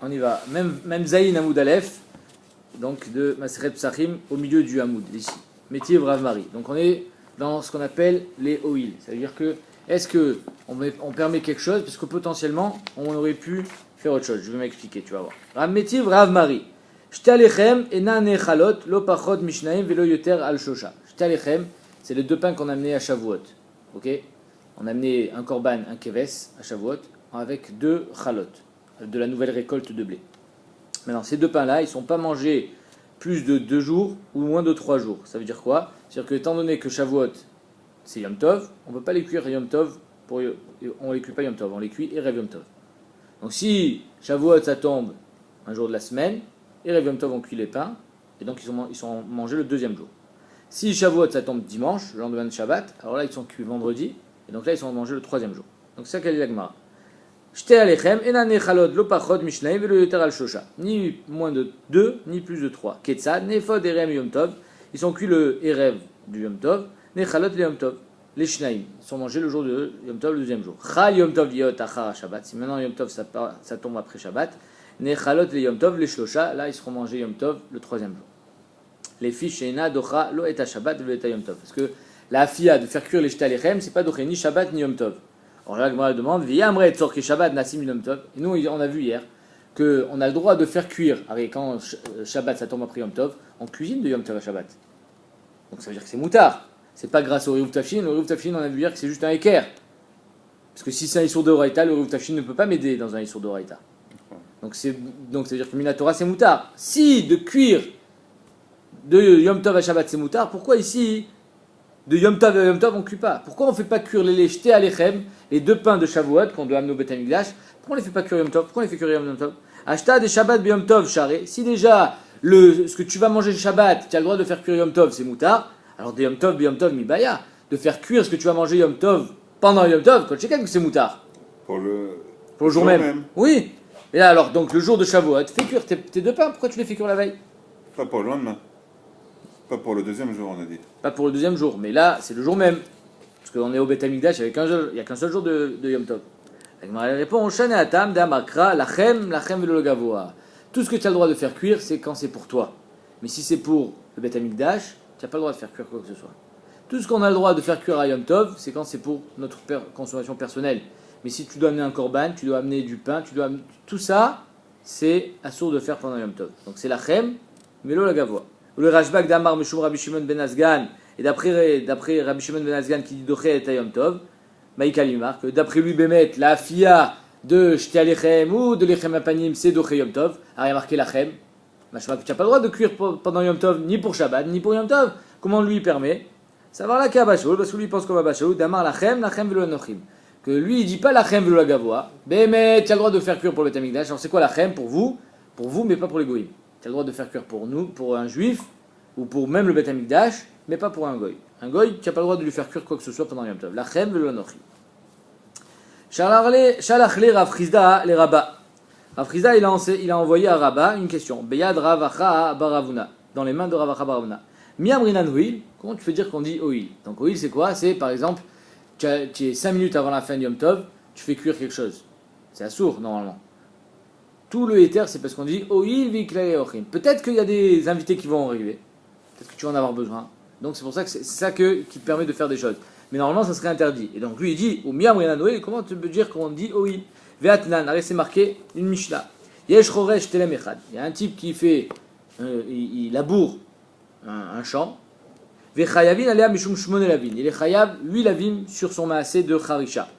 On y va. Même Zayin Hamoud Aleph, donc de Maseret Psachim, au milieu du Hamoud, ici. Métier Rav Mari. Donc on est dans ce qu'on appelle les oil. Ça veut dire que, est-ce qu'on permet quelque chose, parce que potentiellement, on aurait pu faire autre chose. Je vais m'expliquer, tu vas voir. Métier Rav Mari. Shtalechem ena nechalot lo pachot mishnaim velo yoter al shosha. Shtalechem, c'est les deux pains qu'on a amenés à Shavuot. Ok? On a amené un korban, un keves à Shavuot, avec 2 chalot, de la nouvelle récolte de blé. Maintenant, ces deux pains-là, ils ne sont pas mangés plus de 2 jours ou moins de 3 jours. Ça veut dire quoi? C'est-à-dire que, étant donné que Shavuot, c'est Yom Tov, on ne peut pas les cuire Yom Tov, on ne les cuit pas Yom Tov, on les cuit Erev Yom Tov. Donc si Shavuot, ça tombe un jour de la semaine, Erev Yom Tov, on cuit les pains, et donc ils sont mangés le 2e jour. Si Shavuot, ça tombe dimanche, le lendemain de Shabbat, alors là, ils sont cuits vendredi, et donc là, ils sont mangés le 3e jour. Donc c'est ça qu'elle dit la Gemara. Ni moins de 2, ni plus de 3. Ketzad, Nefod, Erem, Yom Tov. Ils sont cuits le Erev du Yom Tov. Nechalot, le Yom Tov. Les Shnaim. Ils sont mangés le jour de Yom Tov, le 2e jour. Chal, Yom Tov, Yot, Achar, Shabbat. Si maintenant Yom Tov, ça tombe après Shabbat. Nechalot, le Yom Tov, les Shlosha. Là, ils seront mangés Yom Tov, le 3e jour. Les fiches, Sheina, Docha, Lo, et Shabbat, Lo, et Yom Tov. Parce que la fia de faire cuire les Shtalechem, c'est pas Doché, ni Shabbat, ni Yom Tov. Alors là, Gemara demande, V'yamre tzorki Shabbat nasim Yom Tov. Et nous, on a vu hier qu'on a le droit de faire cuire. Alors, quand Shabbat, ça tombe après Yom Tov, on cuisine de Yom Tov à Shabbat. Donc ça veut dire que c'est moutard. C'est pas grâce au Rivuv Tafshin. Le Rivuv Tafshin, on a vu hier que c'est juste un équerre. Parce que si c'est un Issour de Horaïta, le Rivuv Tafshin ne peut pas m'aider dans un Issour de Horaïta. Donc ça veut dire que Minatora, c'est moutard. Si de cuire de Yom Tov à Shabbat, c'est moutard, pourquoi ici de Yom Tov à Yom Tov, on ne cuit pas? Pourquoi on ne fait pas cuire les jetés à l'Echem, les 2 pains de Shavuot qu'on doit amener au Beth Amikdash? Pourquoi on ne les fait pas cuire Yom Tov? Pourquoi on les fait cuire Yom Tov? Acheta des Shabbat Yom Tov charé. Si déjà ce que tu vas manger le Shabbat, tu as le droit de faire cuire Yom Tov, c'est moutard. Alors de Yom Tov mibaya, de faire cuire ce que tu vas manger Yom Tov pendant Yom Tov, quand tu sais que c'est moutard. Pour le jour même. Oui. Et là alors, donc le jour de Shavuot, fais cuire tes 2 pains. Pourquoi tu les fais cuire la veille? Pas pour le lendemain. Pas pour le 2e jour, on a dit. Pas pour le 2e jour, mais là, c'est le jour même. Parce qu'on est au Beth Amikdash, il n'y a qu'un seul jour de Yom Tov. Elle répond, Shane Atam, Damakra, Lachem, Velo Gavoa. Tout ce que tu as le droit de faire cuire, c'est quand c'est pour toi. Mais si c'est pour le Beth Amikdash, tu n'as pas le droit de faire cuire quoi que ce soit. Tout ce qu'on a le droit de faire cuire à Yom Tov, c'est quand c'est pour notre consommation personnelle. Mais si tu dois amener un korban, tu dois amener du pain, tout ça, c'est assourd de faire pendant Yom Tov. Donc c'est Lachem, Velo Gavoa. Le Rashbak d'Amar Meshum Rabbi Shimon ben Azgan, et d'après Rabbi Shimon ben Azgan qui dit Doché et Yom Tov, Maïkalimar, que d'après lui Bémet, la fia de Shté Alechem ou de Lechem Apanim, c'est Doché Yom Tov, a rien marqué Lachem. Machma, tu n'as pas le droit de cuire pendant Yom Tov, ni pour Shabbat, ni pour Yom Tov. Comment lui permet? Savoir la Kabashol, parce que lui pense qu'on va Bashol, d'Amar Lachem, Velo Nochim. Que lui il dit pas Lachem Velo Gavoa, Bémet, tu as le droit de faire cuire pour le Beth Amikdash. Alors c'est quoi Lachem pour vous, mais pas pour les Goïm. Tu as le droit de faire cuire pour nous, pour un juif, ou pour même le Beth Amikdash, mais pas pour un goy. Un goy, tu n'as pas le droit de lui faire cuire quoi que ce soit pendant Yom Tov. Lachem velo nochi. Shalachle Rav Chizda le Rabba. Rav Chizda, il a envoyé à Rabba une question. Beyad Ravacha Baravuna. Dans les mains de Ravacha Baravuna. Miamrinan oil. Comment tu peux dire qu'on dit oil? Donc oil, c'est quoi? C'est par exemple, tu es 5 minutes avant la fin de Yom Tov, tu fais cuire quelque chose. C'est assourd, normalement. Tout le éther, c'est parce qu'on dit oil viklae ochim. Peut-être qu'il y a des invités qui vont arriver. Peut-être que tu vas en avoir besoin. Donc c'est pour ça que c'est ça qui te permet de faire des choses. Mais normalement, ça serait interdit. Et donc lui, il dit, ou miam noé, comment tu peux dire qu'on dit oui? Ve'atnan, c'est marqué une Mishnah. Yesh choresh telem echad. Il y a un type qui fait, il laboure un champ. Ve'chayavin alea mishum shmone lavin. Il est chayav 8 lavim sur son maasé de charisha.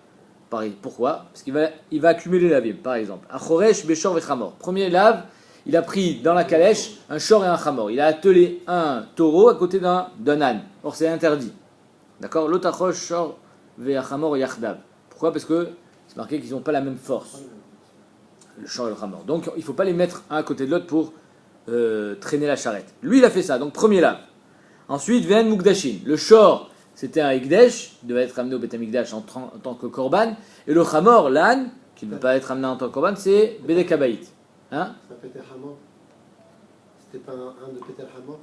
Pareil. Pourquoi? Parce qu'il va accumuler lavim, par exemple. Achoresh beshor vechamor. Premier lave. Il a pris dans la calèche un shor et un chamor. Il a attelé un taureau à côté d'un âne. Or, c'est interdit. D'accord? L'otachosh, shor, ve'achamor, yachdav. Pourquoi? Parce que c'est marqué qu'ils n'ont pas la même force. Le shor et le chamor. Donc, il ne faut pas les mettre un à côté de l'autre pour traîner la charrette. Lui, il a fait ça. Donc, premier lave. Ensuite, ve'en mukdashin. Le shor, c'était un ekdesh. Il devait être amené au Beth Amikdash en tant que korban. Et le chamor, l'âne, qui ne peut pas être amené en tant que korban, c'est bedek habayit. Hein? Ça Peter Hamor? C'était pas un de Peter Hamor?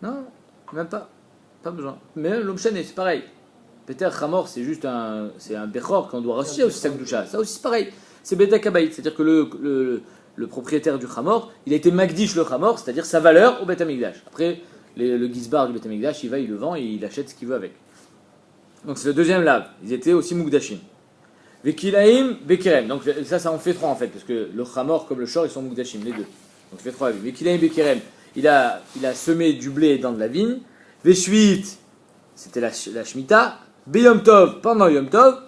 Non, même pas. Pas besoin. Mais l'homme chaîné, c'est pareil. Peter Hamor, c'est juste un bechor qu'on doit racheter aussi, sa gdoucha. Ça aussi, c'est pareil. C'est Bedek Habayit. C'est-à-dire que le propriétaire du Hamor, il a été Magdish le Hamor, c'est-à-dire sa valeur au Beth Amikdash. Après, le Gizbar du Beth Amikdash, il va, il le vend et il achète ce qu'il veut avec. Donc c'est le deuxième lave. Ils étaient aussi Mukdashim. Vekilaim, Bekerem. Donc ça en fait 3 en fait, parce que le Hamor comme le Shor, ils sont Mukdashim, les deux. Donc ça fait 3 laves. Vekilaim, Bekerem, il a semé du blé dans de la vigne. Veshuit, c'était la Shemitah. Beyom Tov, pendant Yom Tov.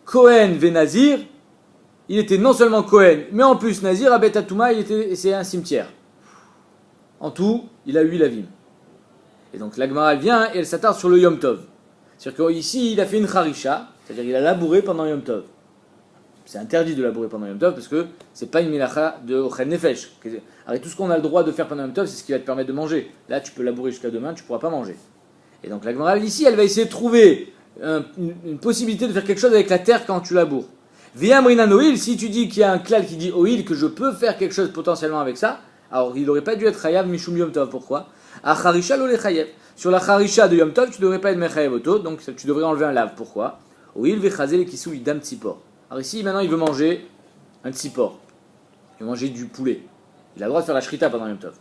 Kohen Venazir, il était non seulement Kohen, mais en plus Nazir, à Bet Atouma, c'est un cimetière. En tout, il a 8 lavim. Et donc l'Agmara vient et elle s'attarde sur le Yom Tov. C'est-à-dire qu'ici, il a fait une charisha, c'est-à-dire qu'il a labouré pendant Yom Tov. C'est interdit de labourer pendant Yom Tov parce que c'est pas une melacha de Ochel Nefesh. Alors tout ce qu'on a le droit de faire pendant Yom Tov, c'est ce qui va te permettre de manger. Là, tu peux labourer jusqu'à demain, tu pourras pas manger. Et donc l'Agmara ici, elle va essayer de trouver une possibilité de faire quelque chose avec la terre quand tu laboures. Viamrinan oil, si tu dis qu'il y a un klal qui dit oil, que je peux faire quelque chose potentiellement avec ça, alors il n'aurait pas dû être chayav mishum yom tov. Pourquoi? A charisha lo le chayav. Sur la charisha de yom tov, tu ne devrais pas être mechayev auto, donc tu devrais enlever un lave. Pourquoi? Oil vechazel kisou idam tzipor. Alors ici, maintenant, il veut manger un tzipor. Il veut manger du poulet. Il a le droit de faire la shrita pendant yom tov.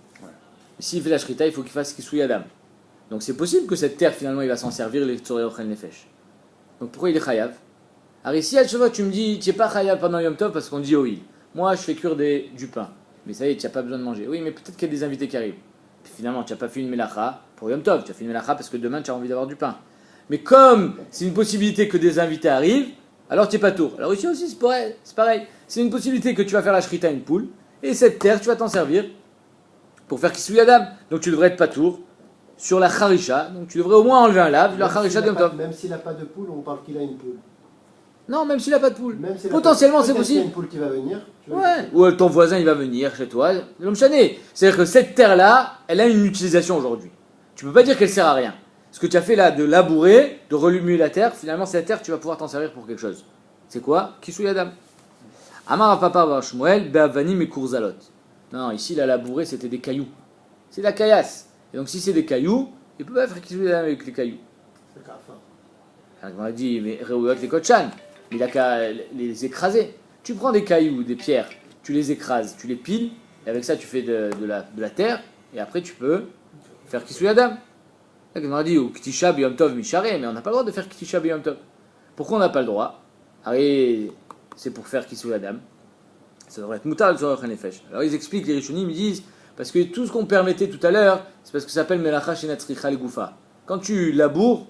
S'il fait la shrita, il faut qu'il fasse kisou yadam. Donc c'est possible que cette terre, finalement, il va s'en servir, les tzorei ochel nefesh. Donc pourquoi il est chayav? Alors ici, à chaque fois, tu me dis, tu n'es pas chayav pendant Yom Tov parce qu'on dit oil. Moi, je fais cuire du pain. Mais ça y est, tu n'as pas besoin de manger. Oui, mais peut-être qu'il y a des invités qui arrivent. Puis finalement, tu n'as pas fait une melacha pour Yom Tov. Tu as fait une melacha parce que demain, tu as envie d'avoir du pain. Mais comme c'est une possibilité que des invités arrivent, alors tu n'es pas tour. Alors ici aussi, c'est pareil. C'est une possibilité que tu vas faire la shrita à une poule. Et cette terre, tu vas t'en servir pour faire kisou yadam. Donc tu devrais être pas tour sur la charisha. Donc tu devrais au moins enlever un lave, la charisha de Yom Tov. Même s'il n'a pas de poule, on parle qu'il a une poule. Non, même s'il n'a pas de poule. Même Potentiellement, c'est s'il y a possible. une poule qui va venir. Ouais. Ou ton voisin, il va venir chez toi. L'homme chané. C'est-à-dire que cette terre-là, elle a une utilisation aujourd'hui. Tu peux pas dire qu'elle sert à rien. Ce que tu as fait là, de labourer, de remuer la terre, finalement, cette terre, tu vas pouvoir t'en servir pour quelque chose. C'est quoi? Kisou yadam. Amar papa bar Shmuel, be'avanim et kurzalot. Non, ici, la labouré, c'était des cailloux. C'est de la caillasse. Et donc, si c'est des cailloux, il peut pas faire kisou yadam avec les cailloux. C'est le kafar. Alors, on a dit, mais reuyot les kotchan. Il a qu'à les écraser. Tu prends des cailloux, des pierres, tu les écrases, tu les piles, et avec ça tu fais de la terre, et après tu peux faire kisou yadam. On a dit, ou ktisha b'yom tov mishare, mais on n'a pas le droit de faire ktisha b'yom tov. Pourquoi on n'a pas le droit? Allez, c'est pour faire kisou yadam. Ça devrait être moutal sur le nefesh. Alors ils expliquent, les rishonim, ils disent, parce que tout ce qu'on permettait tout à l'heure, c'est parce que ça s'appelle melacha shenatzricha legoufa. Quand tu laboures,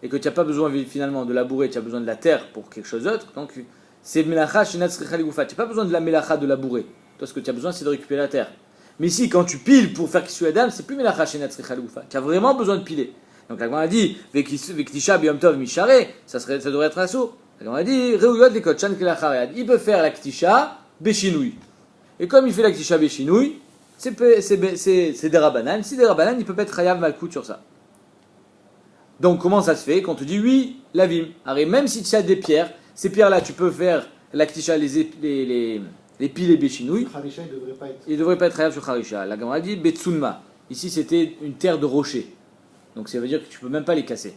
et que tu n'as pas besoin finalement de labourer, tu as besoin de la terre pour quelque chose d'autre, donc c'est melacha shenatzricha legoufa. Tu n'as pas besoin de la melacha de labourer. Toi, ce que tu as besoin, c'est de récupérer la terre. Mais ici, quand tu piles pour faire kisou yadam, c'est plus melacha shenatzricha legoufa. Tu as vraiment besoin de piler. Donc là, on a dit, vektisha b'yom tov mishare, ça devrait être un saut. On a dit, reuyot les kotchan kelachariad. Il peut faire la ktisha béchinouille. Et comme il fait la ktisha béchinouille, c'est des rabanan. Si des rabanan, il peut pas être chayav malkout sur ça. Donc comment ça se fait qu'on te dit oui, la vim. Alors même si tu as des pierres, ces pierres-là, tu peux faire la ktisha, les piles et béchinouilles. Harisha, il devrait pas être. Il ne devrait pas être chayav sur harisha. La Gemara dit betsunma. Ici c'était une terre de rocher. Donc ça veut dire que tu peux même pas les casser.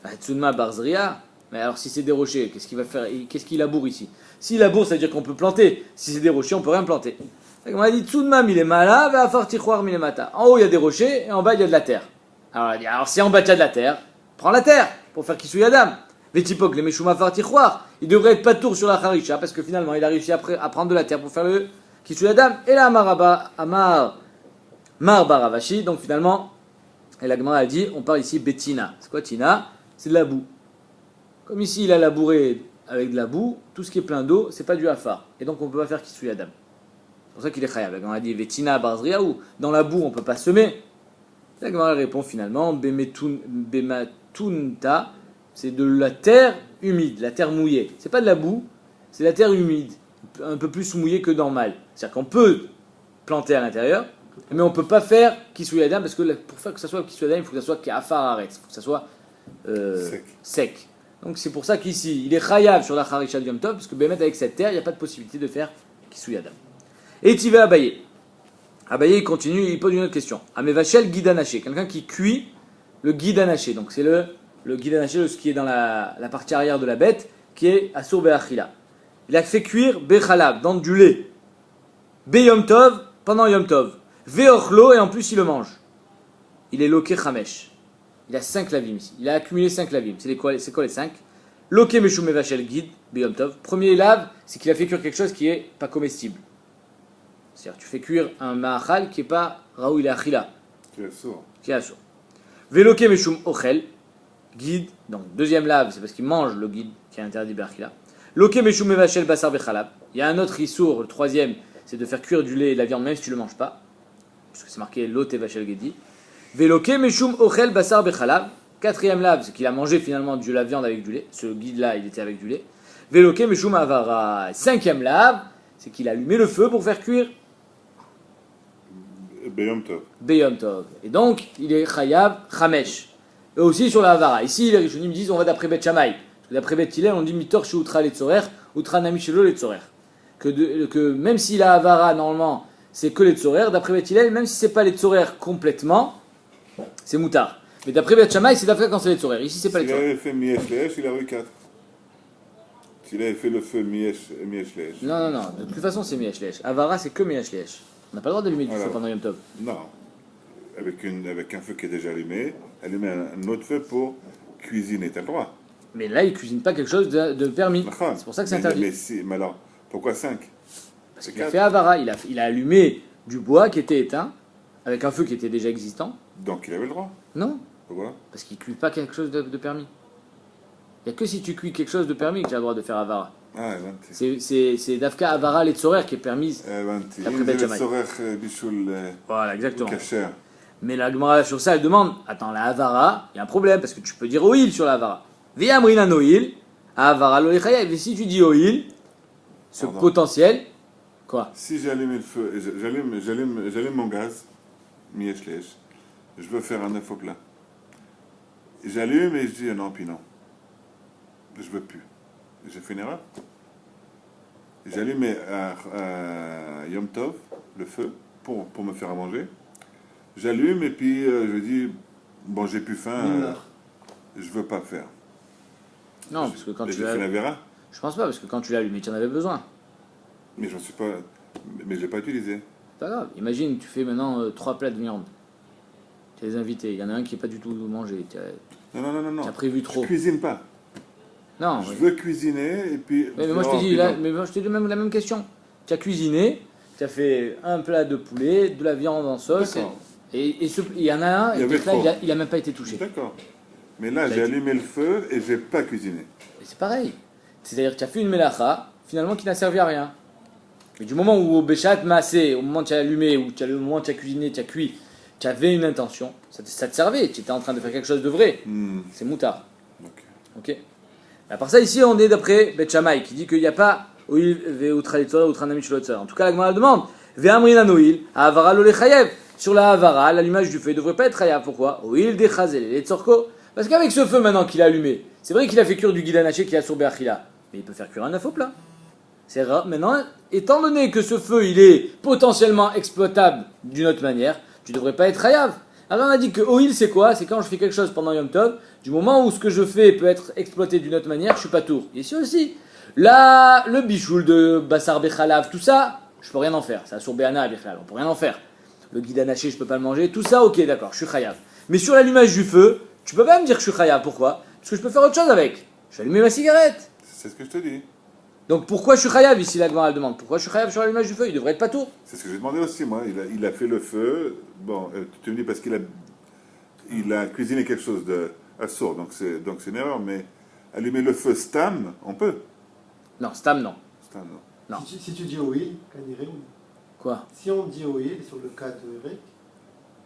Betsunma barzria. Mais alors si c'est des rochers, qu'est-ce qu'il va faire? Qu'est-ce qu'il laboure ici? S'il laboure, ça veut dire qu'on peut planter. Si c'est des rochers, on peut rien planter. La Gemara dit tsunma milemala va afar tichwar milemata. En haut il y a des rochers et en bas il y a de la terre. Alors si en bas il y a de la terre, prends la terre pour faire kisou yadam. Vetipok, les meshuma fartichwar, il devrait être pas tour sur la harisha parce que finalement il a réussi à prendre de la terre pour faire le kisou yadam. Et là, Mar Baravashi, donc finalement, et la Gemara a dit, on parle ici betina. C'est quoi tina? C'est de la boue. Comme ici il a labouré avec de la boue, tout ce qui est plein d'eau, c'est pas du afar. Et donc on peut pas faire kisou yadam. C'est pour ça qu'il est chayav. La Gemara a dit vetina barzria ou dans la boue on peut pas semer. La Gemara répond finalement bematunta, c'est de la terre humide, la terre mouillée. C'est pas de la boue, c'est la terre humide, un peu plus mouillée que normal. C'est-à-dire qu'on peut planter à l'intérieur, mais on peut pas faire kisou yadam parce que pour faire que ça soit kisou yadam, il faut que ça soit kafar aretz, il faut que ça soit sec. Donc c'est pour ça qu'ici, il est chayav sur la harisha de Yom Tov, parce que Bémet avec cette terre, il n'y a pas de possibilité de faire kisou yadam. Et tu vas Abaye. Abaye, il continue, il pose une autre question. Amevachel guidanaché, quelqu'un qui cuit le guidanaché. Donc c'est le guidanaché, ce qui est dans la partie arrière de la bête, qui est assour be'achila. Il a fait cuire bechalab, dans du lait. Be Yom Tov, pendant Yom Tov. Veochlo, et en plus il le mange. Il est loqué chamesh. Il a 5 lavim ici. Il a accumulé 5 lavim. C'est quoi les 5? Loqué meshum mevachel guide, Be Yom Tov. Premier lave, c'est qu'il a fait cuire quelque chose qui est pas comestible. C'est-à-dire tu fais cuire un ma'achal qui est pas raoul il achila. Qui est sourd. Qui est assourd. Veloké meshum ochel, guide. Donc deuxième lave, c'est parce qu'il mange le guide qui est interdit b'achila. Loké meshum mevachel basar bechalab. Il y a un autre issour, le troisième, c'est de faire cuire du lait et de la viande même si tu le manges pas. Parce que c'est marqué loté vachel gedi. Veloké meshum ochel basar bechalab. Quatrième lave, c'est qu'il a mangé finalement de la viande avec du lait. Ce guide-là, il était avec du lait. Veloké meshum avara. Cinquième lave, c'est qu'il a allumé le feu pour faire cuire Beyom Tov. Beyom Tov. Et donc, il est chayav chamesh. Et aussi sur la havara. Ici, les Rishonim disent on va d'après Bet Shammai. Parce que d'après Bet Hillel, on dit mitor chez outra letzorer, outra namichelo letzorer. Que même si la havara, normalement, c'est que letzorer, d'après Bet Hillel, même si c'est pas letzorer complètement, c'est moutar. Mais d'après Bet Shammai, c'est d'après quand c'est letzorer. Ici, c'est pas S'il letzorer. avait fait Miesh Leesh, il aurait eu 4. S'il avait fait le feu Miesh Leesh. Non. De toute façon, c'est Miesh Leesh. Havara, c'est que Miesh Leesh. On n'a pas le droit d'allumer du feu Alors. pendant Yom Tov. Non. Avec un feu qui est déjà allumé, allumer un autre feu pour cuisiner. T'as le droit. Mais là, il cuisine pas quelque chose de permis. D'accord. C'est pour ça que c'est Mais- interdit. mais alors, pourquoi 5? Parce qu'il a fait Havara, il a allumé du bois qui était éteint, avec un feu qui était déjà existant. Donc il avait le droit. Non, Pourquoi? parce qu'il ne cuit pas quelque chose de permis. Il n'y a que si tu cuis quelque chose de permis que tu as le droit de faire Havara. Ah, הבנתי. C'est Dafka Havara Letzorer qui est permise. הבנתי. D'après אם בית זה שמאי. לצורך בישול Voilà, exactement. כשר. Mais la Gemara sur ça, elle demande attends, la Havara, il y a un problème, parce que tu peux dire Oil sur la Havara. Viamrinan Oil, Havara Lolechayav. Et si tu dis Oil, ce Pardon. potentiel, quoi? Si j'allume le feu, j'allume mon gaz, Miesh Leesh, je veux faire un œuf au plat. J'allume et je dis non, puis non. Je veux plus. J'ai fait une erreur. J'allume à Yom Tov le feu pour me faire à manger. J'allume et puis je dis bon, j'ai plus faim, je veux pas faire. Non, parce que quand Mais tu j'ai fait la l'as. vera, Je pense pas, parce que quand tu l'as allumé, tu en avais besoin. mais j'en suis pas, mais je l'ai pas utilisé. C'est pas grave. Imagine, tu fais maintenant 3 plats de viande. Tu as des invités. Il y en a un qui n'est pas du tout mangé. Tu as, Non. tu as prévu Je trop. cuisine pas. Non, Je oui. veux cuisiner et puis. Mais moi, je te dis, là, mais moi, je te dis même la même question. Tu as cuisiné, tu as fait un plat de poulet, de la viande en sauce. D'accord. Et il y en a un, Il y et avait peut-être là, trop. il a même pas été touché. D'accord. Mais là, Ça a j'ai été- allumé le feu et j'ai pas cuisiné. Et c'est pareil. C'est-à-dire que tu as fait une melacha, finalement, qui n'a servi à rien. Mais du moment où au Béchat Massé, au moment où tu as allumé, ou au moment où tu as cuisiné, tu as cuit, tu avais une intention, ça te servait, tu étais en train de faire quelque chose de vrai. C'est moutard. Ok. Ok. À part ça, ici, on est d'après Bet Shammai, qui dit qu'il n'y a pas Oil ve'utra litzor, utra nami shelo litzor. En tout cas, la Gemara demande Ve'amrinan oil, havara lo lechayev. Sur la havara, l'allumage du feu, il ne devrait pas être chayav. Pourquoi Oil dechazel litzorko. Parce qu'avec ce feu maintenant qu'il a allumé, c'est vrai qu'il a fait cuire du guidanaché qui a sur Be'achila, mais il peut faire cuire un œuf au plat. C'est rare. Maintenant, étant donné que ce feu, il est potentiellement exploitable d'une autre manière, tu ne devrais pas être chayav. Alors on a dit que oil c'est quoi? C'est quand je fais quelque chose pendant Yom Tov, du moment où ce que je fais peut être exploité d'une autre manière, je suis pas tour. Et ici aussi, là, le bichoul de Bassar Bechalav, tout ça, je peux rien en faire. Ça sur Béana Bechalav, on peut rien en faire. Le guidanaché, je peux pas le manger, tout ça, ok, d'accord, je suis chayav. Mais sur l'allumage du feu, tu peux pas me dire que je suis chayav, pourquoi? Parce que je peux faire autre chose avec. Je vais allumer ma cigarette. C'est ce que je te dis. Donc pourquoi je suis chayav ici, la Gemara demande? Pourquoi je suis chayav sur l'allumage du feu? Il devrait être pas tour. C'est ce que j'ai demandé aussi, moi. Il a fait le feu. Bon, tu me dis parce qu'il a cuisiné quelque chose de assourd, donc c'est une erreur. Mais allumer le feu stam, on peut. Non, Stam, non. Stam, non. Non. Si tu dis oil, Quoi? si on dit oil sur le cas de Eric,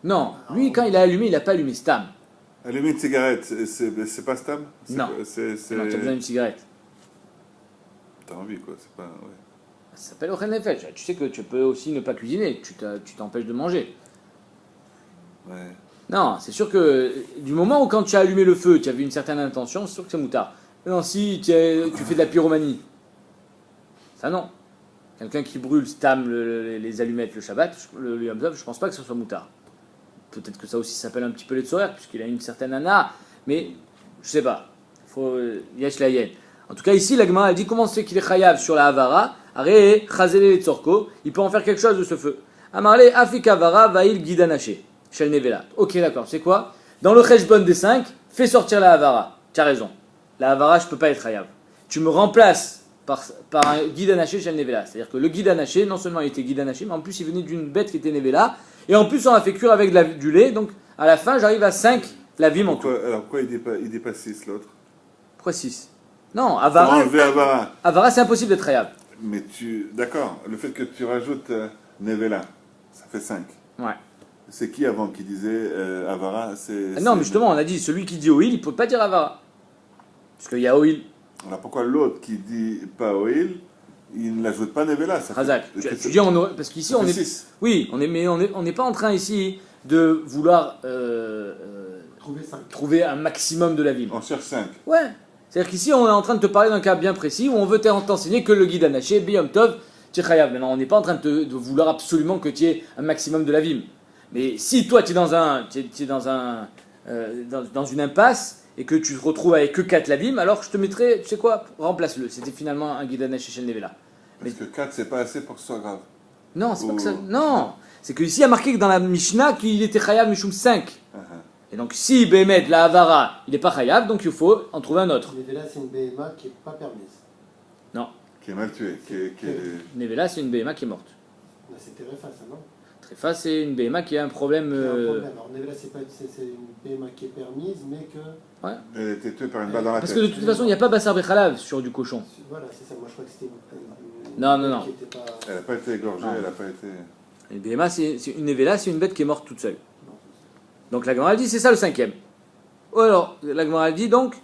Non, lui, quand il a allumé, il n'a pas allumé Stam. Allumer une cigarette, c'est pas stam? Non. Non, tu as besoin d'une cigarette. T'as envie, quoi. C'est pas. Ouais. Ça s'appelle Ochen Nefesh. Tu sais que tu peux aussi ne pas cuisiner, tu t'empêches de manger. Ouais. Non, c'est sûr que du moment où quand tu as allumé le feu, tu avais une certaine intention, c'est sûr que c'est moutard. Non, si tu fais de la pyromanie, ça non. Quelqu'un qui brûle Stam les allumettes le Shabbat, le Yom Tov, je pense pas que ce soit moutard. Peut-être que ça aussi s'appelle un petit peu les tzorer, puisqu'il a une certaine ana, mais je sais pas. Faut yesh la yen. En tout cas, ici, la Gemara, elle dit comment c'est qu'il est chayav sur la Havara, Aré, Chazele et Tzorko, il peut en faire quelque chose de ce feu. Amarle, Afik Havara, Vail Gidanaché, Shel Nevela. Ok, d'accord, c'est quoi? Dans le Cheshbon des 5, fais sortir la Havara. Tu as raison. La Havara, je ne peux pas être chayav. Tu me remplaces par un Gidanaché Shel Nevela. C'est-à-dire que le Gidanaché, non seulement il était Gidanaché, mais en plus il venait d'une bête qui était Nevela. Et en plus, on a fait cuire avec du lait. Donc, à la fin, j'arrive à 5 lavim en tout. Alors pourquoi il dit pas 6 l'autre? Pourquoi 6? Non, Pour Havara. enlever Havara. Havara, c'est impossible d'être chayav. Mais d'accord, le fait que tu rajoutes Nevela, ça fait 5. Ouais. C'est qui avant qui disait Havara? Non, mais justement, on a dit celui qui dit Oil, il ne peut pas dire Havara. Parce qu'il y a Oil. Alors pourquoi l'autre qui dit pas Oil, il ne l'ajoute pas Nevela? Razak. Tu dis parce qu'ici on est. 6. Oui, mais on n'est pas en train ici de vouloir trouver un maximum de la ville. On cherche 5. Ouais. C'est-à-dire qu'ici on est en train de te parler d'un cas bien précis où on veut t'enseigner que le guide anaché, Biyom Tov, Tchechayav. Maintenant, on n'est pas en train de vouloir absolument que tu aies un maximum de la ville. Mais si toi tu es dans une impasse et que tu te retrouves avec que 4 lavim, alors je te mettrai, tu sais quoi, remplace-le. C'était finalement un guide anaché chez Nevela. Parce que 4 c'est pas assez pour que ce soit grave. Non, c'est pas que ça. Non, c'est que ici il y a marqué que dans la Mishnah qu'il était chayav mishum 5. Et donc si Bémet, la Havara, il n'est pas chayav, donc il faut en trouver un autre. Nevela, c'est une BMA qui n'est pas permise. Non. Qui est mal tué. Nevela, c'est une BMA qui est morte. Là, c'est Terefa, ça, non? Tréfa, c'est une BMA qui a un problème. Il y a un problème. Alors, Nevela, c'est une BMA qui est permise, mais que. Ouais. Elle était tuée par une balle dans la Parce tête. que de toute façon, il n'y a pas Bassar Bechalav sur du cochon. Voilà, c'est ça. Moi, je crois que c'était une Non. qui était pas... Elle n'a pas été égorgée, Non. elle n'a pas été... Une BMA, c'est une Nevela, c'est une bête qui est morte toute seule. Donc la Gemara dit, c'est ça le 5e. Ou alors, la Gemara dit donc,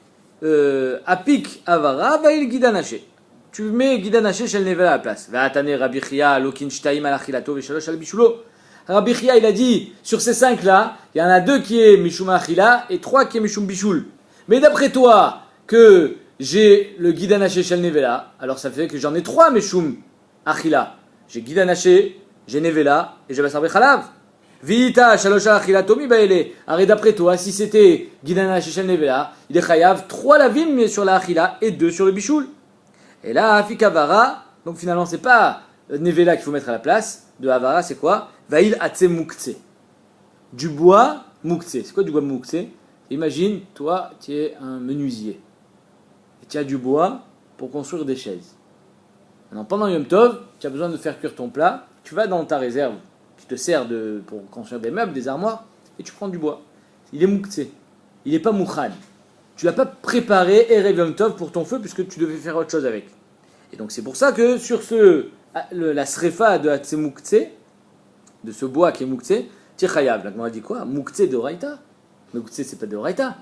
Apik Avara, Vail Gidanaché. Tu mets Gidanaché chez le Nevela à la place. Va'atane Rabbi Chia, Lokin Shtaim Alachilato, Veshalosh al Bishulo. Rabbi Chia, il a dit, sur ces 5 là, il y en a 2 qui est Mishum Achila et 3 qui est Mishum Bishul. Mais d'après toi, que j'ai le Gidanaché chez le Nevela, alors ça fait que j'en ai 3 Mishum Achila. J'ai Gidanaché, j'ai Nevela et j'ai Bassar Bechalav. Vita Shalosha Achila Tomi Baele. Arrête d'après toi, si c'était Gidanaché chez le Nevela, il est chayav 3 lavim sur la Achila et 2 sur le Bishul. Et là, Afik Havara, donc finalement c'est pas Nevela qu'il faut mettre à la place de Havara, c'est quoi? Vail Atse Mukse. Du bois Mukse. C'est quoi du bois Mukse? Imagine, toi, tu es un menuisier. Et tu as du bois pour construire des chaises. Maintenant, pendant Yom Tov, tu as besoin de faire cuire ton plat. Tu vas dans ta réserve qui te sert pour construire des meubles, des armoires, et tu prends du bois. Il est Mukse. Il n'est pas Mukhan. Tu l'as pas préparé Erev Yom Tov pour ton feu puisque tu devais faire autre chose avec. Et donc c'est pour ça que sur la srefa de Atse Mukse, de ce bois qui est Mukse, Tichayav. La Gemara dit quoi? Mukse de Oraita. Mukse c'est pas de Oraita.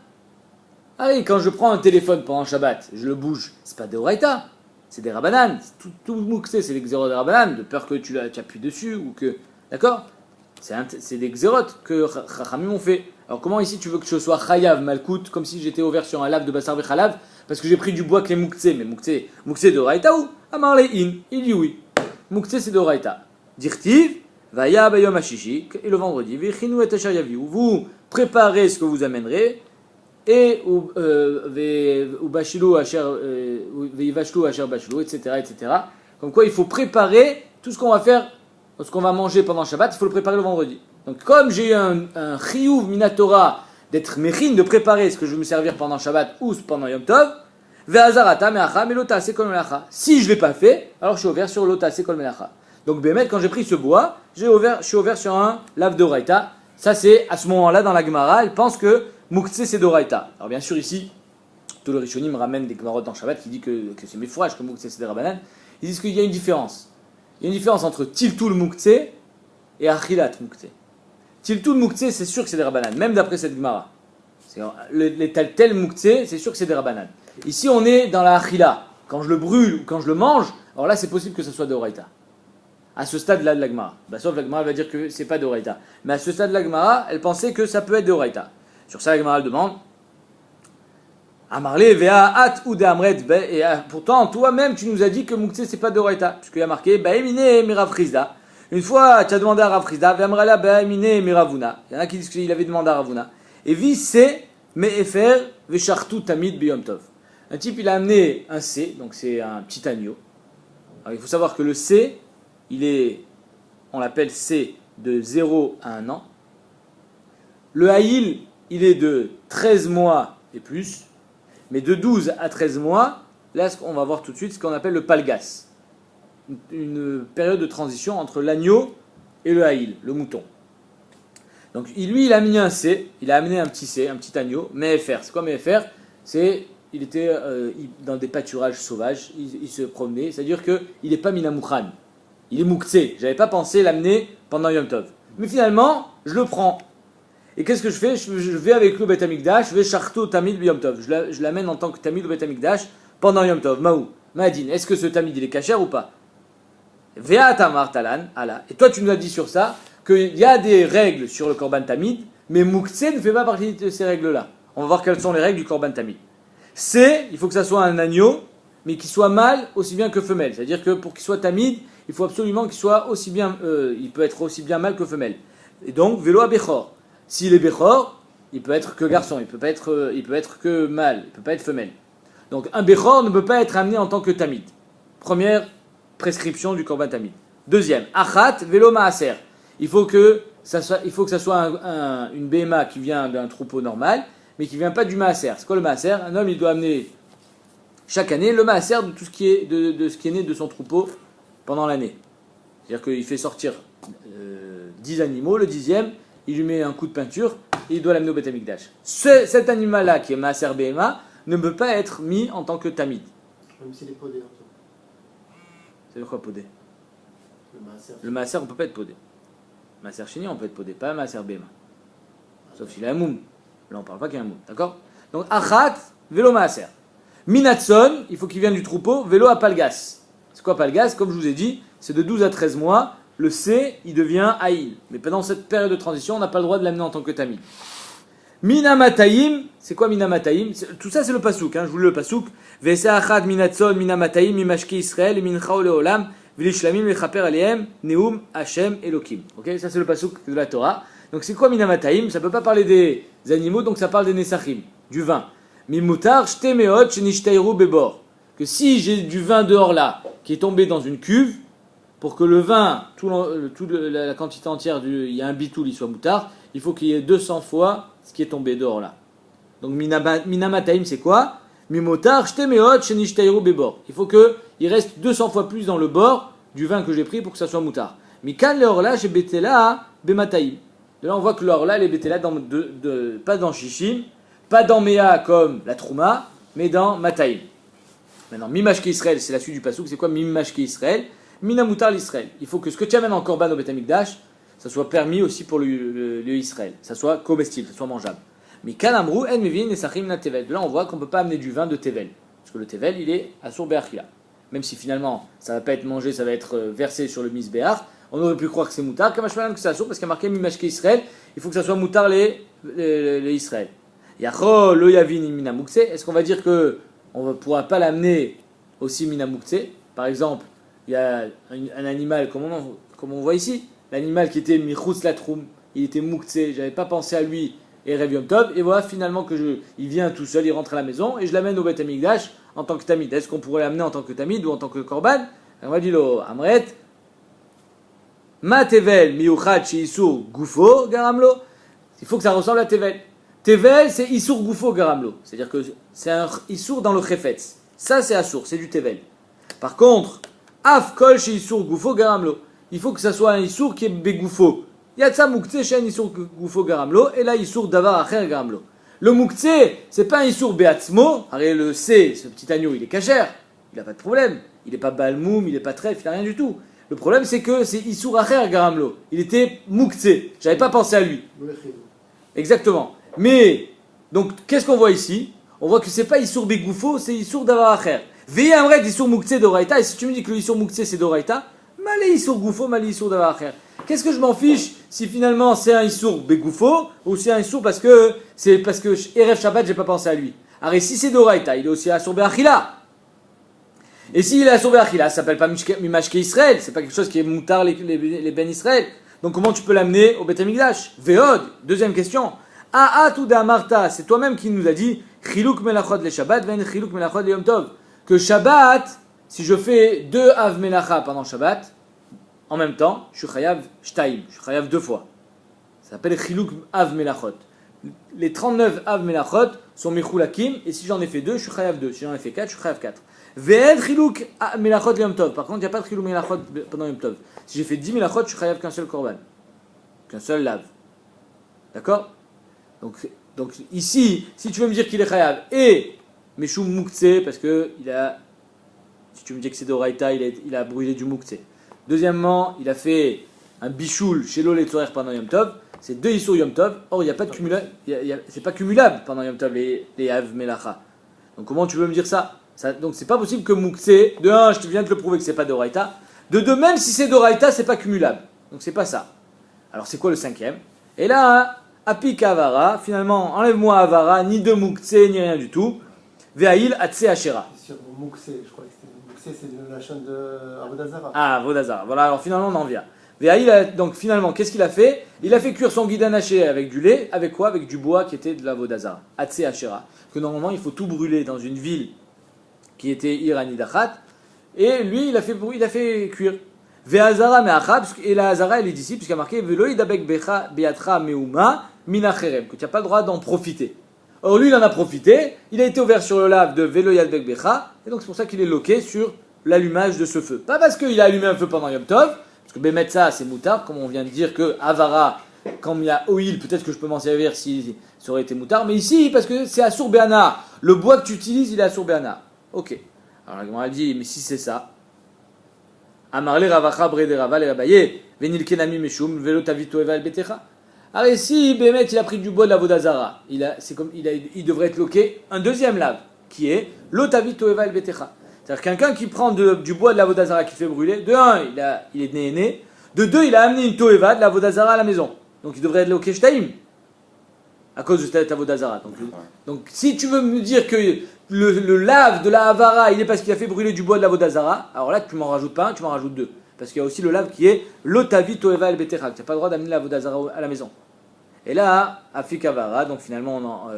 Allez, quand je prends un téléphone pendant Shabbat, je le bouge, c'est pas de Oraita. C'est des Rabanan. Tout Mukse c'est des xérotes de Rabanan, de peur que tu appuies dessus ou que. D'accord? C'est des xérotes que Chachamim ont fait. Alors comment ici tu veux que je sois chayav malkout, comme si j'étais ouvert sur un lave de Bassar Bechalav, parce que j'ai pris du bois qui est Mukse, mais Mukse de Oraita ou? Amar le in, il dit oui. Mukse c'est de Oraita. Dirtiv, vaya bayom hashishi, et le vendredi, vichinu et asher vous préparez ce que vous amènerez, et ou bashilu asher, veivashlu asher bashilu, etc. Comme quoi il faut préparer tout ce qu'on va faire, ce qu'on va manger pendant Shabbat, il faut le préparer le vendredi. Donc comme j'ai eu un chiyuv minatora d'être mechin, de préparer ce que je vais me servir pendant Shabbat ou pendant Yom Tov, ve'azarata me'acha melota sekol melacha. Si je ne l'ai pas fait, alors je suis ouvert sur lota sekol melacha. Donc Bémet, quand j'ai pris ce bois, je suis ouvert sur un lave d'oraita. Ça c'est à ce moment-là dans la Gemara, elle pense que Muktzeh c'est d'oraita. Alors bien sûr ici, tous les Rishonim ramènent des Gemarot dans Shabbat qui dit que c'est méfouage, que Muktzeh c'est des Rabanan. Ils disent qu'il y a une différence. Il y a une différence entre Tiltul Muktzeh et Achilat Muktzeh. Tiltul Muktzeh, c'est sûr que c'est des Rabanan, même d'après cette Gemara. Les tel Muktzeh, c'est sûr que c'est des Rabanan. Ici, on est dans la Achila. Quand je le brûle ou quand je le mange, alors là, c'est possible que ce soit de Oraita. À ce stade-là de la Gemara. Sauf la Gemara va dire que c'est pas de Oraita. Mais à ce stade de la Gemara, elle pensait que ça peut être de Oraita. Sur ça, la Gemara elle demande Amarle vea at ou de amret. Et pourtant, toi-même, tu nous as dit que Muktzeh, c'est pas de Oraita. Puisqu'il y a marqué Baemine Mirav Chizda. Une fois, tu as demandé à Rav Chizda, Ve'amrala Baemine Miravuna. Il y en a qui disent qu'il avait demandé à Ravuna. Et vi c'est Me'efer Ve'shartu Tamid Biyom Tov. Un type, il a amené un C, donc c'est un petit agneau. Alors, il faut savoir que le C, on l'appelle C de 0 à 1 an. Le Haïl, il est de 13 mois et plus. Mais de 12 à 13 mois, là, on va voir tout de suite ce qu'on appelle le Palgas. Une période de transition entre l'agneau et le Haïl, le mouton. Donc lui, il a amené un C, il a amené un petit C, un petit agneau, Mefer. C'est quoi Mefer? Il était dans des pâturages sauvages, il se promenait, c'est-à-dire qu'il n'est pas Minamukhan, il est Mouktsé. J'avais pas pensé l'amener pendant Yom Tov. Mais finalement, je le prends. Et qu'est-ce que je fais? Je vais avec lui au Beth Amikdash, je vais Sharto Tamid Yom Tov. Je l'amène en tant que Tamid au Beth Amikdash pendant Yom Tov. Maou, Mahadin, est-ce que ce Tamid il est kasher ou pas? Vea Tamar Talan, Allah. Et toi tu nous as dit sur ça qu'il y a des règles sur le Korban Tamid, mais Mouktsé ne fait pas partie de ces règles-là. On va voir quelles sont les règles du Korban Tamid. Il faut que ça soit un agneau, mais qu'il soit mâle aussi bien que femelle. C'est-à-dire que pour qu'il soit Tamid, il faut absolument qu'il soit aussi bien, il peut être aussi bien mâle que femelle. Et donc, vélo à Bechor. S'il est Bechor, il peut être que garçon, il peut être que mâle, il peut pas être femelle. Donc un Bechor ne peut pas être amené en tant que Tamid. Première prescription du Korban Tamid. Deuxième, Achat vélo Maaser. Il faut que ça soit une BMA qui vient d'un troupeau normal, mais qui ne vient pas du Maaser. C'est quoi le Maaser? Un homme, il doit amener chaque année le Maaser de tout ce qui est de ce qui est né de son troupeau pendant l'année. C'est-à-dire qu'il fait sortir 10 animaux, le 10e, il lui met un coup de peinture et il doit l'amener au Beth Amikdash. Cet animal-là, qui est Maaser BMA, ne peut pas être mis en tant que Tamid. Même s'il est podé. C'est quoi podé? Le Le Maaser, on ne peut pas être podé. Maaser Chéni, on peut être podé, pas Maaser BMA. Sauf s'il a un moum. Là, on ne parle pas qu'il y a un moum, d'accord? Donc, Achat, vélo Maaser. Minatson, il faut qu'il vienne du troupeau, vélo à Palgas. C'est quoi Palgas? Comme je vous ai dit, c'est de 12 à 13 mois. Le C, il devient Haïl. Mais pendant cette période de transition, on n'a pas le droit de l'amener en tant que Tamid. Minamataim, c'est quoi Minamataim? Tout ça, c'est le pasouk. Je vous lis le pasouk. Vesa achad minatson minamataim mimashki Israël minchao leolam vilishlamim lechaper aliem neum Hashem Elokim. Ok, ça c'est le pasouk de la Torah. Donc c'est quoi Minamataim? Ça peut pas parler des animaux, donc ça parle des nesachim, du vin. Mimutar shte meot shenishtairu bebor. Que si j'ai du vin dehors là, qui est tombé dans une cuve, pour que le vin, la quantité entière, il y a un bitoul, il soit moutard, il faut qu'il y ait 200 fois ce qui est tombé dehors là. Donc minamataim c'est quoi? Mimotar shtemeot shenishtairu bebor. Il faut qu'il reste 200 fois plus dans le bord du vin que j'ai pris pour que ça soit moutard. Mikan leorla chez betela bemataim. De là on voit que l'orla elle est betela pas dans shishim, pas dans mea comme la trouma, mais dans mataim. Maintenant mimashke Israël, c'est la suite du pasouk. C'est quoi mimashke Israël? Minamoutar l'Israël. Il faut que ce que tu amènes en korban au Beth Amikdash, ça soit permis aussi pour le Israël, ça soit comestible, ça soit mangeable. Mais Kalamrou, En Mevin et Sachim na Tevel. Là, on voit qu'on ne peut pas amener du vin de Tevel. Parce que le Tevel, il est Asur Be'achila. Même si finalement, ça ne va pas être mangé, ça va être versé sur le Misbéach, on aurait pu croire que c'est moutard. Kamashmalan que c'est Asur, parce qu'il y a marqué Mimashke Israël, il faut que ça soit moutard les Israël. Yachol, lo Yavin, Minamukse. Est-ce qu'on va dire qu'on ne pourra pas l'amener aussi Minamukse? Par exemple, il y a un animal, comme on voit ici, l'animal qui était Michutz Latroum, il était Mouktsé, j'avais pas pensé à lui, et Rev Yom Tov, et voilà finalement il vient tout seul, il rentre à la maison, et je l'amène au Beth Amikdash en tant que Tamid. Est-ce qu'on pourrait l'amener en tant que Tamid ou en tant que Korban? On va dire au Amret, Ma Tevel, Miuchad, chez Issour, Goufo, Garamlo. Il faut que ça ressemble à Tevel. Tevel, c'est Issour, Goufo, Garamlo. C'est-à-dire que c'est un Issour dans le Chefetz. Ça, c'est Assour, c'est du Tevel. Par contre, Af kol chez Issour Goufo Garamlo. Il faut que ça soit un Issour qui est Begoufo. Yatsa Mouktsé chez un Issour Goufo Garamlo. Et là, Issour Davar Acher Garamlo. Le Mouktsé, c'est pas un Issour Beatzmo. Arrête, le C, ce petit agneau, il est cachère. Il n'a pas de problème. Il n'est pas Balmoum, il n'est pas trèfle, il n'a rien du tout. Le problème, c'est que c'est Issour Acher Garamlo. Il était Mouktsé. J'avais pas pensé à lui. Exactement. Mais, donc, qu'est-ce qu'on voit ici? On voit que c'est pas Issour Begoufo, c'est Issour Davar Acher. Veillez un vrai d'Issour Mouktsé d'Oraïta, et si tu me dis que le Issour Mouktsé c'est d'Oraïta, malé Issour Goufo, malé Issour Davacher. Qu'est-ce que je m'en fiche si finalement c'est un Issour Begoufo ou c'est un Issour parce que Erev Shabbat j'ai pas pensé à lui. Alors si c'est d'Oraïta, il est aussi Assour Be'achila. Et s'il est Assour Be'achila, ça s'appelle pas Mimashke Israël, c'est pas quelque chose qui est moutar les Ben Israël. Donc comment tu peux l'amener au Beth Amikdash? Veod, deuxième question. A'at ou Marta, c'est toi-même qui nous a dit Chiluk melachot le Shabbat, ven chiluk melachot le Yom Tov. Que Shabbat, si je fais 2 av melacha pendant Shabbat, en même temps, je suis chayav shtaim, je suis chayav 2 fois. Ça s'appelle chiluk av melachot. Les 39 av melachot sont mechulakim, et si j'en ai fait 2, je suis chayav 2. Si j'en ai fait 4, je suis chayav 4. Ve'ed chiluk melachot le Yom Tov. Par contre, il n'y a pas de chiluk melachot pendant Yom Tov. Si j'ai fait 10 melachot, je suis chayav qu'un seul korban, qu'un seul lave. D'accord? Donc ici, si tu veux me dire qu'il est chayav et Meshum Muktzeh, parce que si tu me dis que c'est d'Oraïta, il a brûlé du Muktzeh. Deuxièmement, il a fait un bichoul chez l'eau les tzorer pendant Yom Tov. C'est 2 Issour Yom Tov. Or, il n'y a pas de cumulable. C'est pas cumulable pendant Yom Tov les Av Melacha. Donc comment tu veux me dire ça? Donc c'est pas possible que Muktzeh, de 1, je viens de te le prouver que c'est pas d'Oraïta. De 2, même si c'est d'Oraïta, c'est pas cumulable. Donc c'est pas ça. Alors c'est quoi le 5e? Et là, Apik Avara, finalement, enlève-moi Avara, ni de Muktzeh, ni rien du tout. Ve'aïl Atse Ashera. Sur Mouxé, je crois que c'était Mouxé, c'est de la chaîne de Avodazara. Ah, Vodazara. Voilà, alors finalement on en vient. Ve'aïl, donc finalement, qu'est-ce qu'il a fait? Il a fait cuire son guidon haché avec du lait, avec quoi? Avec du bois qui était de la Vodazara. Atse Ashera. Que normalement il faut tout brûler dans une ville qui était Irani Dachat. Et lui, il a fait cuire. Ve'azara me'achab, et la Hazara elle est d'ici, puisqu'il a marqué Velo idabek be'atra me'uma minacherem, que tu n'as pas le droit d'en profiter. Or lui il en a profité, il a été ouvert sur le lave de Velo yadbek becha, et donc c'est pour ça qu'il est loqué sur l'allumage de ce feu. Pas parce qu'il a allumé un feu pendant Yom Tov, parce que Bemetza c'est moutard, comme on vient de dire que Avara, quand il y a oil, peut-être que je peux m'en servir si ça aurait été moutard, mais ici parce que c'est Asur Be'ana, le bois que tu utilises il est Asur Be'ana. Ok. Alors la Gemara dit, mais si c'est ça, Amarle Ravacha Brede Rava le Rabaye, Venil Kenami Meshum, Velo Tavito Eval Betecha. Alors si Bémet il a pris du bois de la Vodazara, il devrait être loqué un deuxième lave, qui est l'Otavito Eval Betecha. C'est-à-dire quelqu'un qui prend du bois de la Vodazara qui fait brûler, de 1, il est né, de 2, il a amené une Toeva de la Vodazara à la maison. Donc il devrait être loqué Shtaim, à cause de cette Vodazara. Donc si tu veux me dire que le lave de la Havara, il est parce qu'il a fait brûler du bois de la Vodazara, alors là tu m'en rajoutes pas un, tu m'en rajoutes 2. Parce qu'il y a aussi le lave qui est l'Otavi Toeva el Betecha, tu n'as pas le droit d'amener la Vodazara à la maison. Et là, Afik Avara, donc finalement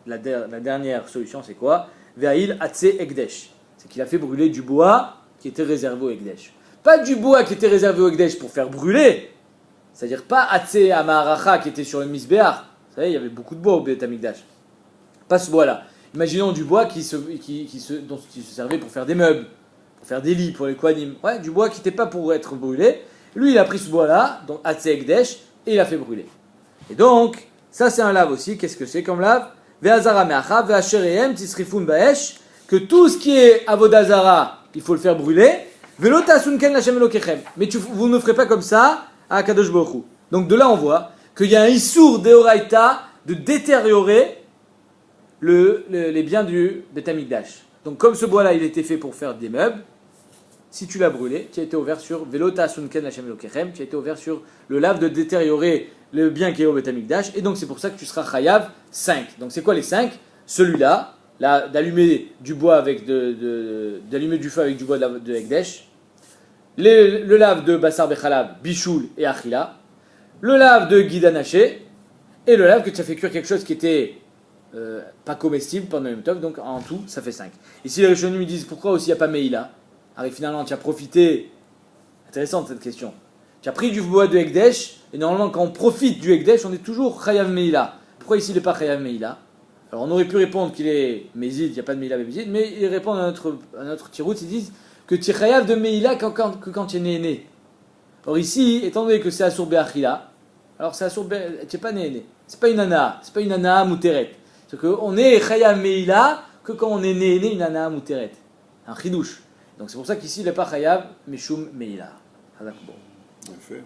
la dernière solution c'est quoi? Ve'aïl Atse Ekdesh. C'est qu'il a fait brûler du bois qui était réservé au Ekdesh. Pas du bois qui était réservé au Ekdesh pour faire brûler, c'est-à-dire pas Atse Amaracha qui était sur le Misbéach. Vous savez, il y avait beaucoup de bois au Beit Hamikdash. Pas ce bois-là. Imaginons du bois dont il se servait pour faire des meubles, pour faire des lits, pour les kohanim. Ouais, du bois qui n'était pas pour être brûlé. Lui, il a pris ce bois-là, donc Atse Ekdesh, et il a fait brûler. Et donc, ça c'est un lave aussi. Qu'est-ce que c'est comme lave? Ve'azara me'acha, ve'asherehem, tisrifun ba'esh, que tout ce qui est avodazara, il faut le faire brûler. Ve'lo ta'asunken la'shem elokechem. Mais vous ne ferez pas comme ça à Kadosh Baruch Hu. Donc de là, on voit qu'il y a un issour deoraita de détériorer les biens du Beit Hamikdash. Donc comme ce bois-là, il était fait pour faire des meubles, si tu l'as brûlé, tu as été ouvert sur Velota Sunken Lachem Elokechem, tu as été ouvert sur le lave de détériorer le bien qui est au Beit Hamikdash, et donc c'est pour ça que tu seras chayav 5. Donc c'est quoi les 5? Celui-là, d'allumer du bois d'allumer du feu avec du bois de Ekdesh, le lave de Bassar Bechalav, Bichoul et Achila, le lave de Guidanaché, et le lave que tu as fait cuire quelque chose qui était pas comestible pendant Yom Tov, donc en tout ça fait 5. Ici les Rishonim me disent pourquoi aussi il n'y a pas Meïla. Alors finalement tu as profité, intéressante cette question, tu as pris du bois de Ekdesh, et normalement quand on profite du Ekdesh on est toujours Chayav Meïla. Pourquoi ici il n'est pas Chayav Meïla? Alors on aurait pu répondre qu'il est Mézid, il n'y a pas de Meïla Mézid, mais ils répondent à notre tirout, ils disent que tu es Chayav de Meïla que quand tu es né. Or ici, étant donné que c'est Asur Be'achila, alors c'est Asur Be'achila, tu n'es pas né. C'est pas une Anaa Mouteret. C'est qu'on est Chayav Meïla que quand on est né une Anaa Mouteret. Un chidouche. Donc c'est pour ça qu'ici il n'est pas Chayav Meshum Meïla. Bien fait.